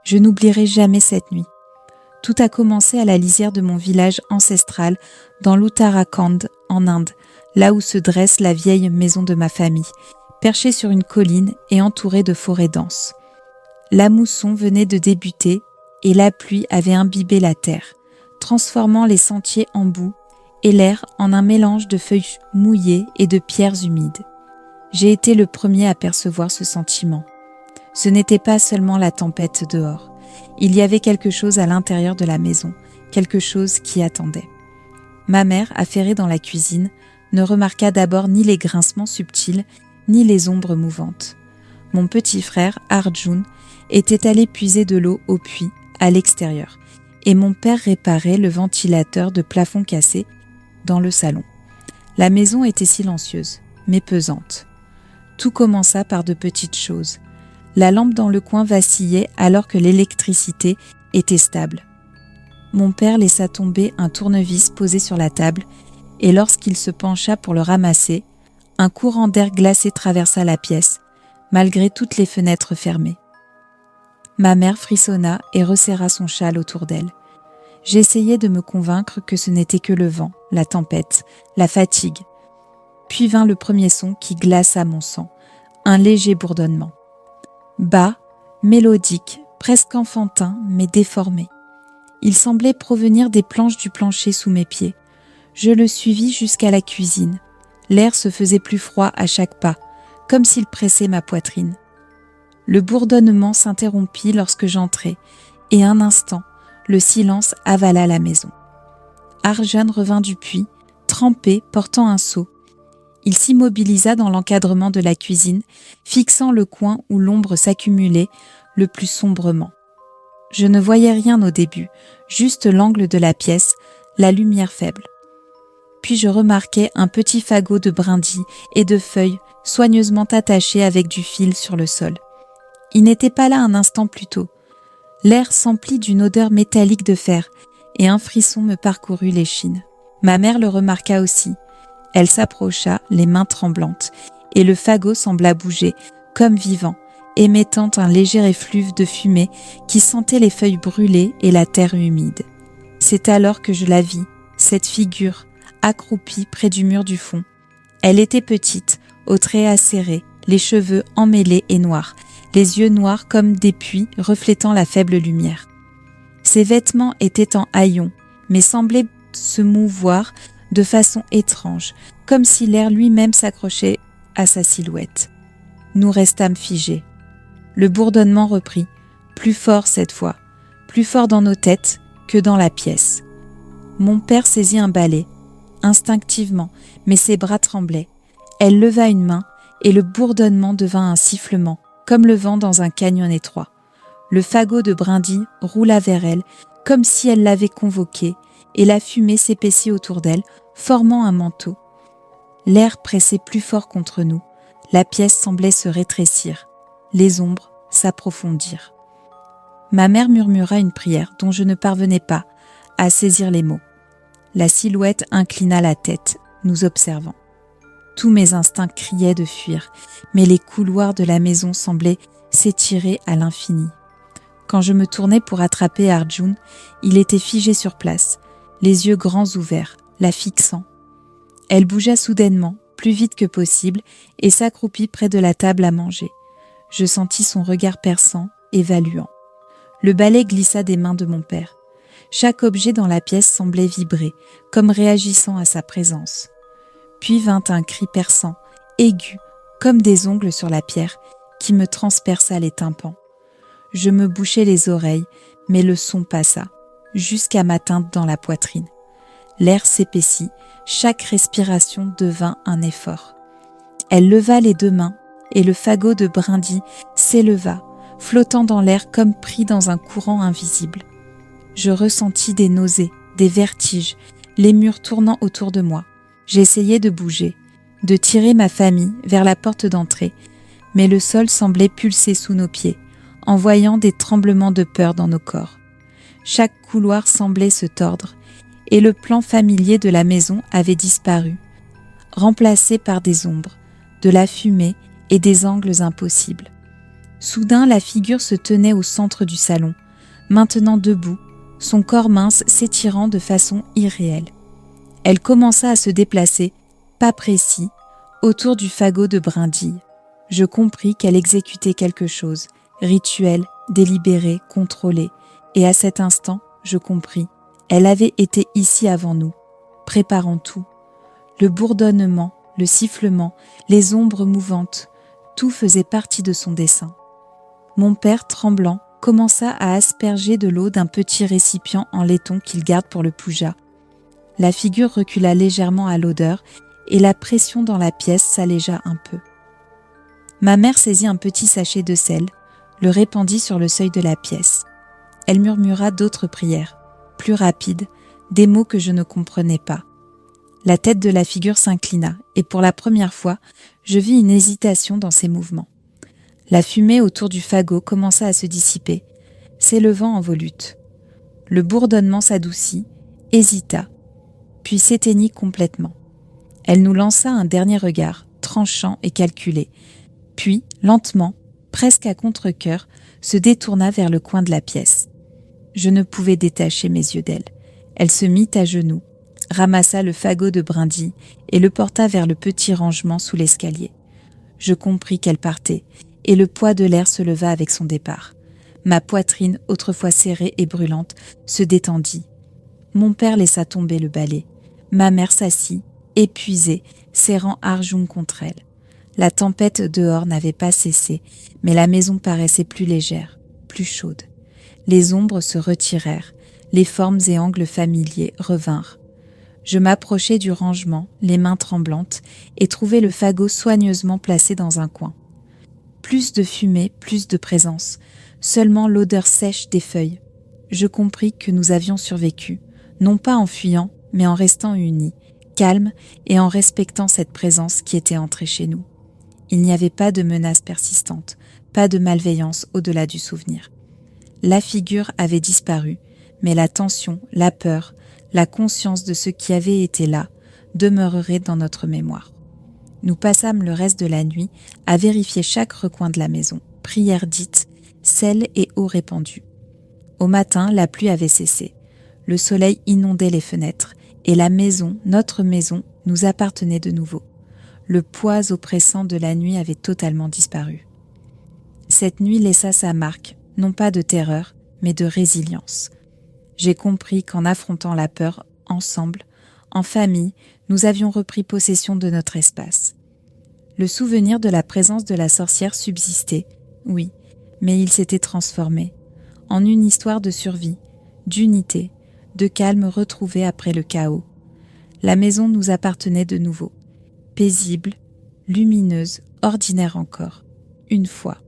Je n'oublierai jamais cette nuit. Tout a commencé à la lisière de mon village ancestral dans l'Uttarakhand, en Inde, là où se dresse la vieille maison de ma famille, perchée sur une colline et entourée de forêts denses. La mousson venait de débuter et la pluie avait imbibé la terre, transformant les sentiers en boue et l'air en un mélange de feuilles mouillées et de pierres humides. J'ai été le premier à percevoir ce sentiment. Ce n'était pas seulement la tempête dehors. Il y avait quelque chose à l'intérieur de la maison, quelque chose qui attendait. Ma mère, affairée dans la cuisine, ne remarqua d'abord ni les grincements subtils, ni les ombres mouvantes. Mon petit frère, Arjun, était allé puiser de l'eau au puits, à l'extérieur, et mon père réparait le ventilateur de plafond cassé dans le salon. La maison était silencieuse, mais pesante. Tout commença par de petites choses. La lampe dans le coin vacillait alors que l'électricité était stable. Mon père laissa tomber un tournevis posé sur la table et lorsqu'il se pencha pour le ramasser, un courant d'air glacé traversa la pièce, malgré toutes les fenêtres fermées. Ma mère frissonna et resserra son châle autour d'elle. J'essayais de me convaincre que ce n'était que le vent, la tempête, la fatigue. Puis vint le premier son qui glaça mon sang, un léger bourdonnement. Bas, mélodique, presque enfantin, mais déformé. Il semblait provenir des planches du plancher sous mes pieds. Je le suivis jusqu'à la cuisine. L'air se faisait plus froid à chaque pas, comme s'il pressait ma poitrine. Le bourdonnement s'interrompit lorsque j'entrai, et un instant, le silence avala la maison. Arjun revint du puits, trempé, portant un seau. Il s'immobilisa dans l'encadrement de la cuisine, fixant le coin où l'ombre s'accumulait le plus sombrement. Je ne voyais rien au début, juste l'angle de la pièce, la lumière faible. Puis je remarquai un petit fagot de brindilles et de feuilles soigneusement attachés avec du fil sur le sol. Il n'était pas là un instant plus tôt. L'air s'emplit d'une odeur métallique de fer et un frisson me parcourut l'échine. Ma mère le remarqua aussi. Elle s'approcha, les mains tremblantes, et le fagot sembla bouger, comme vivant, émettant un léger effluve de fumée qui sentait les feuilles brûlées et la terre humide. C'est alors que je la vis, cette figure, accroupie près du mur du fond. Elle était petite, aux traits acérés, les cheveux emmêlés et noirs, les yeux noirs comme des puits reflétant la faible lumière. Ses vêtements étaient en haillons, mais semblaient se mouvoir de façon étrange, comme si l'air lui-même s'accrochait à sa silhouette. Nous restâmes figés. Le bourdonnement reprit, plus fort cette fois, plus fort dans nos têtes que dans la pièce. Mon père saisit un balai, instinctivement, mais ses bras tremblaient. Elle leva une main et le bourdonnement devint un sifflement, comme le vent dans un canyon étroit. Le fagot de brindilles roula vers elle, comme si elle l'avait convoqué, et la fumée s'épaissit autour d'elle, formant un manteau. L'air pressait plus fort contre nous. La pièce semblait se rétrécir. Les ombres s'approfondirent. Ma mère murmura une prière dont je ne parvenais pas à saisir les mots. La silhouette inclina la tête, nous observant. Tous mes instincts criaient de fuir, mais les couloirs de la maison semblaient s'étirer à l'infini. Quand je me tournai pour attraper Arjun, il était figé sur place, les yeux grands ouverts, la fixant. Elle bougea soudainement, plus vite que possible, et s'accroupit près de la table à manger. Je sentis son regard perçant, évaluant. Le balai glissa des mains de mon père. Chaque objet dans la pièce semblait vibrer, comme réagissant à sa présence. Puis vint un cri perçant, aigu, comme des ongles sur la pierre, qui me transperça les tympans. Je me bouchai les oreilles, mais le son passa, jusqu'à m'atteindre dans la poitrine. L'air s'épaissit, chaque respiration devint un effort. Elle leva les deux mains, et le fagot de brindilles s'éleva, flottant dans l'air comme pris dans un courant invisible. Je ressentis des nausées, des vertiges, les murs tournant autour de moi. J'essayais de bouger, de tirer ma famille vers la porte d'entrée, mais le sol semblait pulser sous nos pieds, envoyant des tremblements de peur dans nos corps. Chaque couloir semblait se tordre, et le plan familier de la maison avait disparu, remplacé par des ombres, de la fumée et des angles impossibles. Soudain, la figure se tenait au centre du salon, maintenant debout, son corps mince s'étirant de façon irréelle. Elle commença à se déplacer, pas précis, autour du fagot de brindilles. Je compris qu'elle exécutait quelque chose, rituel, délibéré, contrôlé, et à cet instant, je compris, elle avait été ici avant nous, préparant tout. Le bourdonnement, le sifflement, les ombres mouvantes, tout faisait partie de son dessein. Mon père, tremblant, commença à asperger de l'eau d'un petit récipient en laiton qu'il garde pour le puja. La figure recula légèrement à l'odeur et la pression dans la pièce s'allégea un peu. Ma mère saisit un petit sachet de sel, le répandit sur le seuil de la pièce. Elle murmura d'autres prières, plus rapides, des mots que je ne comprenais pas. La tête de la figure s'inclina et pour la première fois, je vis une hésitation dans ses mouvements. La fumée autour du fagot commença à se dissiper, s'élevant en volute. Le bourdonnement s'adoucit, hésita, puis s'éteignit complètement. Elle nous lança un dernier regard, tranchant et calculé, puis, lentement, presque à contre-cœur, se détourna vers le coin de la pièce. Je ne pouvais détacher mes yeux d'elle. Elle se mit à genoux, ramassa le fagot de brindilles et le porta vers le petit rangement sous l'escalier. Je compris qu'elle partait, et le poids de l'air se leva avec son départ. Ma poitrine, autrefois serrée et brûlante, se détendit. Mon père laissa tomber le balai. Ma mère s'assit, épuisée, serrant Arjun contre elle. La tempête dehors n'avait pas cessé, mais la maison paraissait plus légère, plus chaude. Les ombres se retirèrent, les formes et angles familiers revinrent. Je m'approchai du rangement, les mains tremblantes, et trouvai le fagot soigneusement placé dans un coin. Plus de fumée, plus de présence, seulement l'odeur sèche des feuilles. Je compris que nous avions survécu, non pas en fuyant, mais en restant unis, calmes et en respectant cette présence qui était entrée chez nous. Il n'y avait pas de menace persistante, pas de malveillance au-delà du souvenir. La figure avait disparu, mais la tension, la peur, la conscience de ce qui avait été là demeurerait dans notre mémoire. Nous passâmes le reste de la nuit à vérifier chaque recoin de la maison, prières dites, sel et eau répandue. Au matin, la pluie avait cessé. Le soleil inondait les fenêtres et la maison, notre maison, nous appartenait de nouveau. Le poids oppressant de la nuit avait totalement disparu. Cette nuit laissa sa marque, non pas de terreur, mais de résilience. J'ai compris qu'en affrontant la peur, ensemble, en famille, nous avions repris possession de notre espace. Le souvenir de la présence de la sorcière subsistait, oui, mais il s'était transformé en une histoire de survie, d'unité, de calme retrouvé après le chaos. La maison nous appartenait de nouveau, paisible, lumineuse, ordinaire encore, une fois.